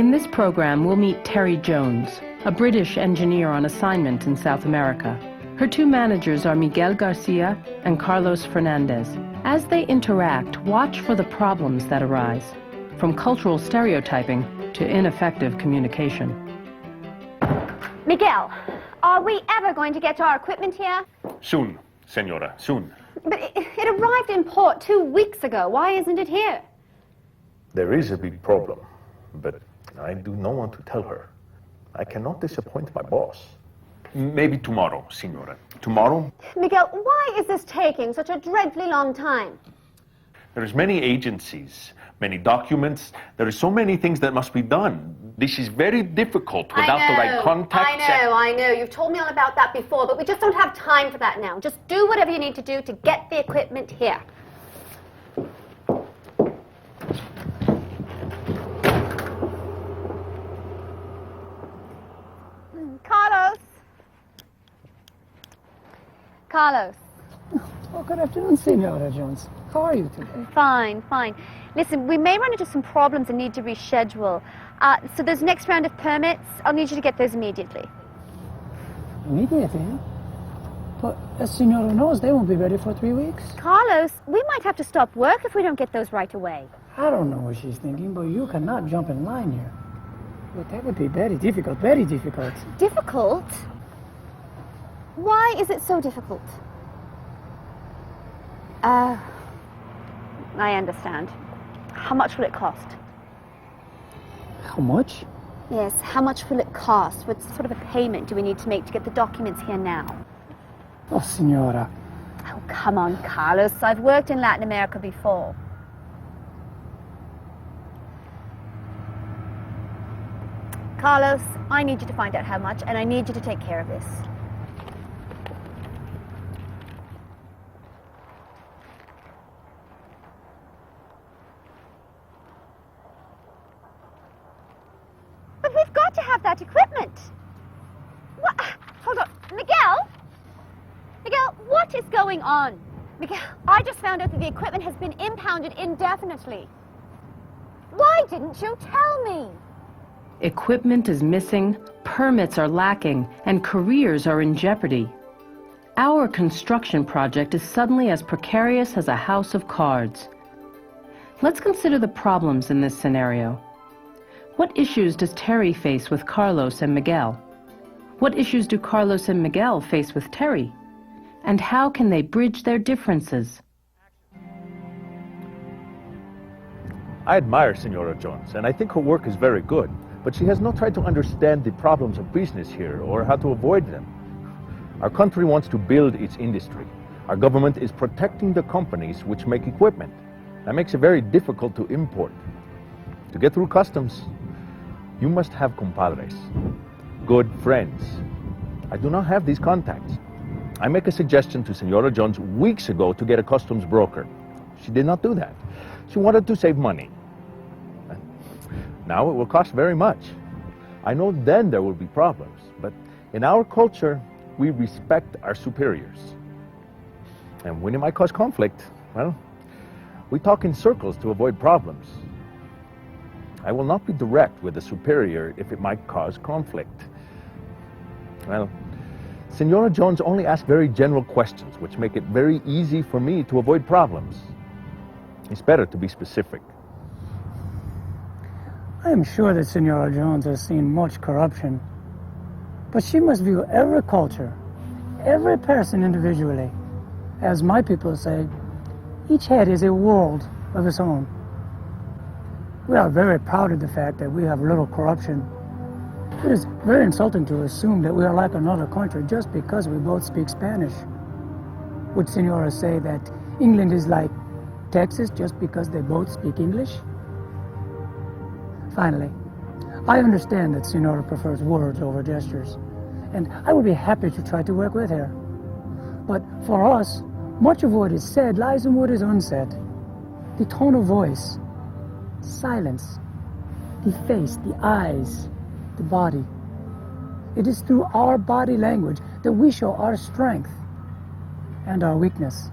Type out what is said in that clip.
In this program, we'll meet Terry Jones, a British engineer on assignment in South America. Her two managers are Miguel Garcia and Carlos Fernandez. As they interact, watch for the problems that arise, from cultural stereotyping to ineffective communication. Miguel, are we ever going to get our equipment here? Soon, senora, soon. But it arrived in port 2 weeks ago. Why isn't it here? There is a big problem, but I do not want to tell her. I cannot disappoint my boss. Maybe tomorrow, senora. Tomorrow? Miguel, why is this taking such a dreadfully long time? There's many agencies, many documents. There are so many things that must be done. This is very difficult without the right contacts. I know. You've told me all about that before, but we just don't have time for that now. Just do whatever you need to do to get the equipment here. Carlos. Oh, good afternoon, Senora Jones. How are you today? Fine. Listen, we may run into some problems and need to reschedule. So there's next round of permits. I'll need you to get those immediately. Immediately? But as Senora knows, they won't be ready for 3 weeks. Carlos, we might have to stop work if we don't get those right away. I don't know what she's thinking, but you cannot jump in line here. But that would be very difficult, very difficult. Difficult? Why is it so difficult? I understand. How much will it cost? How much? Yes, how much will it cost? What sort of a payment do we need to make to get the documents here now? Oh, Senora. Oh, come on, Carlos. I've worked in Latin America before. Carlos, I need you to find out how much, and I need you to take care of this. But we've got to have that equipment. What? Hold on. Miguel? Miguel, what is going on? Miguel, I just found out that the equipment has been impounded indefinitely. Why didn't you tell me? Equipment is missing, permits are lacking, and careers are in jeopardy. Our construction project is suddenly as precarious as a house of cards. Let's consider the problems in this scenario. What issues does Terry face with Carlos and Miguel? What issues do Carlos and Miguel face with Terry? And how can they bridge their differences? I admire Senora Jones, and I think her work is very good. But she has not tried to understand the problems of business here or how to avoid them. Our country wants to build its industry. Our government is protecting the companies which make equipment. That makes it very difficult to import. To get through customs, you must have compadres, good friends. I do not have these contacts. I make a suggestion to Senora Jones weeks ago to get a customs broker. She did not do that. She wanted to save money. Now it will cost very much. I know then there will be problems, but in our culture, we respect our superiors. And when it might cause conflict, well, we talk in circles to avoid problems. I will not be direct with the superior if it might cause conflict. Well, Senora Jones only asks very general questions, which make it very easy for me to avoid problems. It's better to be specific. I am sure that Senora Jones has seen much corruption, but she must view every culture, every person individually. As my people say, each head is a world of its own. We are very proud of the fact that we have little corruption. It is very insulting to assume that we are like another country just because we both speak Spanish. Would Senora say that England is like Texas just because they both speak English? Finally, I understand that Senora prefers words over gestures, and I would be happy to try to work with her. But for us, much of what is said lies in what is unsaid. The tone of voice, silence, the face, the eyes, the body. It is through our body language that we show our strength and our weakness.